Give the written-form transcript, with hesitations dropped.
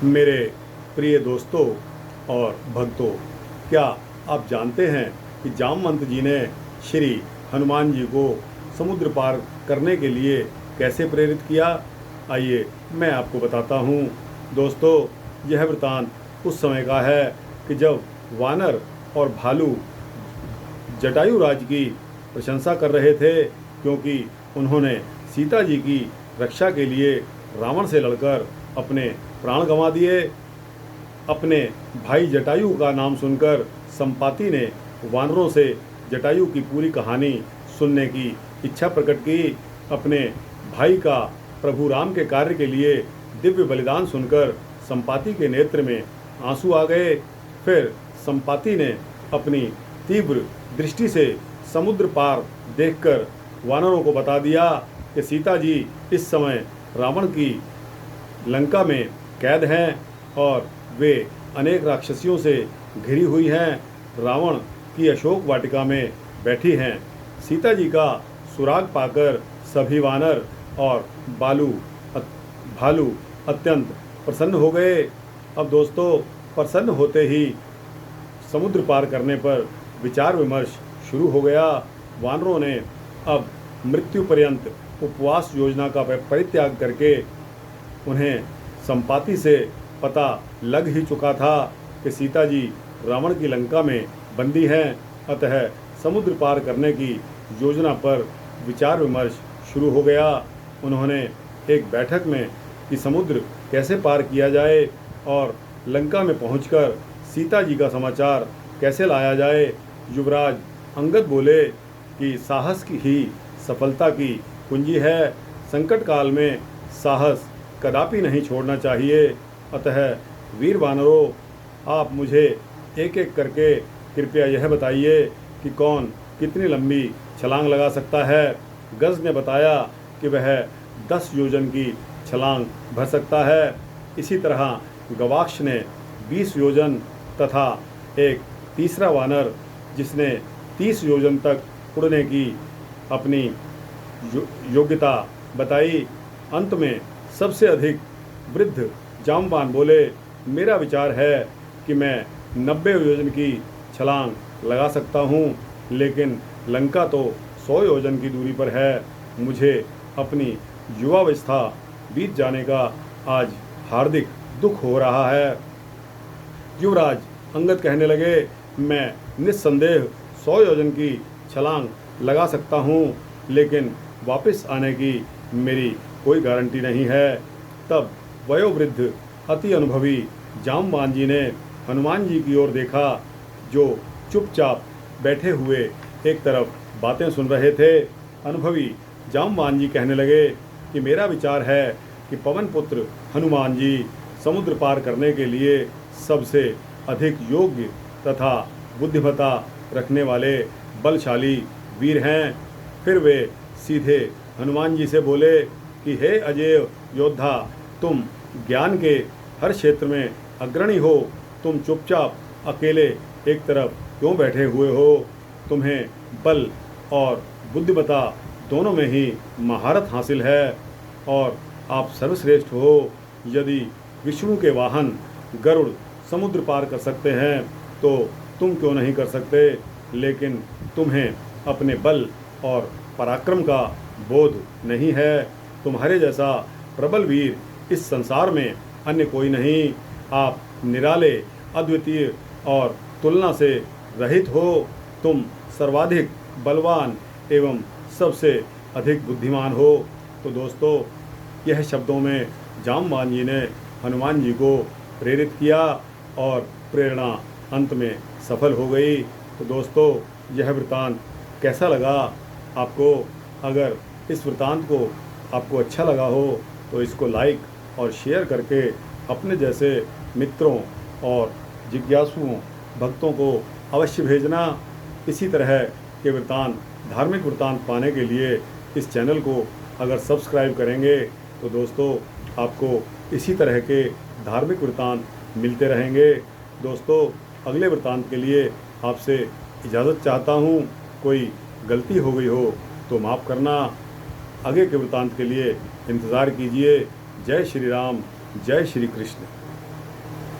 मेरे प्रिय दोस्तों और भक्तों, क्या आप जानते हैं कि जामवंत जी ने श्री हनुमान जी को समुद्र पार करने के लिए कैसे प्रेरित किया? आइए मैं आपको बताता हूँ। दोस्तों, यह वृतांत उस समय का है कि जब वानर और भालू जटायु राज की प्रशंसा कर रहे थे, क्योंकि उन्होंने सीता जी की रक्षा के लिए रावण से लड़कर अपने प्राण गंवा दिए। अपने भाई जटायु का नाम सुनकर संपाति ने वानरों से जटायु की पूरी कहानी सुनने की इच्छा प्रकट की। अपने भाई का प्रभु राम के कार्य के लिए दिव्य बलिदान सुनकर संपाति के नेत्र में आंसू आ गए। फिर संपाति ने अपनी तीव्र दृष्टि से समुद्र पार देखकर वानरों को बता दिया कि सीता जी इस समय रावण की लंका में कैद हैं और वे अनेक राक्षसियों से घिरी हुई हैं, रावण की अशोक वाटिका में बैठी हैं। सीता जी का सुराग पाकर सभी वानर और भालू अत्यंत प्रसन्न हो गए। अब दोस्तों, प्रसन्न होते ही समुद्र पार करने पर विचार विमर्श शुरू हो गया। वानरों ने अब मृत्यु पर्यंत उपवास योजना का परित्याग करके, उन्हें संपाति से पता लग ही चुका था कि सीता जी रावण की लंका में बंदी हैं, अतः समुद्र पार करने की योजना पर विचार विमर्श शुरू हो गया। उन्होंने एक बैठक में कि समुद्र कैसे पार किया जाए और लंका में पहुंचकर सीता जी का समाचार कैसे लाया जाए। युवराज अंगद बोले कि साहस की ही सफलता की कुंजी है, संकट काल में साहस कदापि नहीं छोड़ना चाहिए। अतः वीर वानरों, आप मुझे एक एक करके कृपया यह बताइए कि कौन कितनी लंबी छलांग लगा सकता है। गज ने बताया कि वह 10 योजन की छलांग भर सकता है। इसी तरह गवाक्ष ने 20 योजन तथा एक तीसरा वानर जिसने 30 योजन तक उड़ने की अपनी योग्यता बताई। अंत में सबसे अधिक वृद्ध जामवान बोले, मेरा विचार है कि मैं 90 योजन की छलांग लगा सकता हूँ, लेकिन लंका तो 100 योजन की दूरी पर है। मुझे अपनी युवावस्था बीत जाने का आज हार्दिक दुख हो रहा है। युवराज अंगद कहने लगे, मैं निस्संदेह 100 योजन की छलांग लगा सकता हूँ, लेकिन वापस आने की मेरी कोई गारंटी नहीं है। तब वयोवृद्ध अति अनुभवी जामवान जी ने हनुमान जी की ओर देखा, जो चुपचाप बैठे हुए एक तरफ बातें सुन रहे थे। अनुभवी जामवान जी कहने लगे कि मेरा विचार है कि पवन पुत्र हनुमान जी समुद्र पार करने के लिए सबसे अधिक योग्य तथा बुद्धिमता रखने वाले बलशाली वीर हैं। फिर वे सीधे हनुमान जी से बोले कि हे अजेय योद्धा, तुम ज्ञान के हर क्षेत्र में अग्रणी हो, तुम चुपचाप अकेले एक तरफ क्यों बैठे हुए हो? तुम्हें बल और बुद्धिमता दोनों में ही महारत हासिल है और आप सर्वश्रेष्ठ हो। यदि विष्णु के वाहन गरुड़ समुद्र पार कर सकते हैं तो तुम क्यों नहीं कर सकते? लेकिन तुम्हें अपने बल और पराक्रम का बोध नहीं है। तुम्हारे जैसा प्रबल वीर इस संसार में अन्य कोई नहीं। आप निराले, अद्वितीय और तुलना से रहित हो। तुम सर्वाधिक बलवान एवं सबसे अधिक बुद्धिमान हो। तो दोस्तों, यह शब्दों में जामवान जी ने हनुमान जी को प्रेरित किया और प्रेरणा अंत में सफल हो गई। तो दोस्तों, यह वृतांत कैसा लगा आपको? अगर इस वृतांत को आपको अच्छा लगा हो तो इसको लाइक और शेयर करके अपने जैसे मित्रों और जिज्ञासुओं भक्तों को अवश्य भेजना। इसी तरह के वृतांत, धार्मिक वृतांत पाने के लिए इस चैनल को अगर सब्सक्राइब करेंगे तो दोस्तों आपको इसी तरह के धार्मिक वृतांत मिलते रहेंगे। दोस्तों, अगले वृतांत के लिए आपसे इजाज़त चाहता हूँ। कोई गलती हो गई हो तो माफ़ करना। आगे के वृतांत के लिए इंतज़ार कीजिए। जय श्री राम, जय श्री कृष्ण।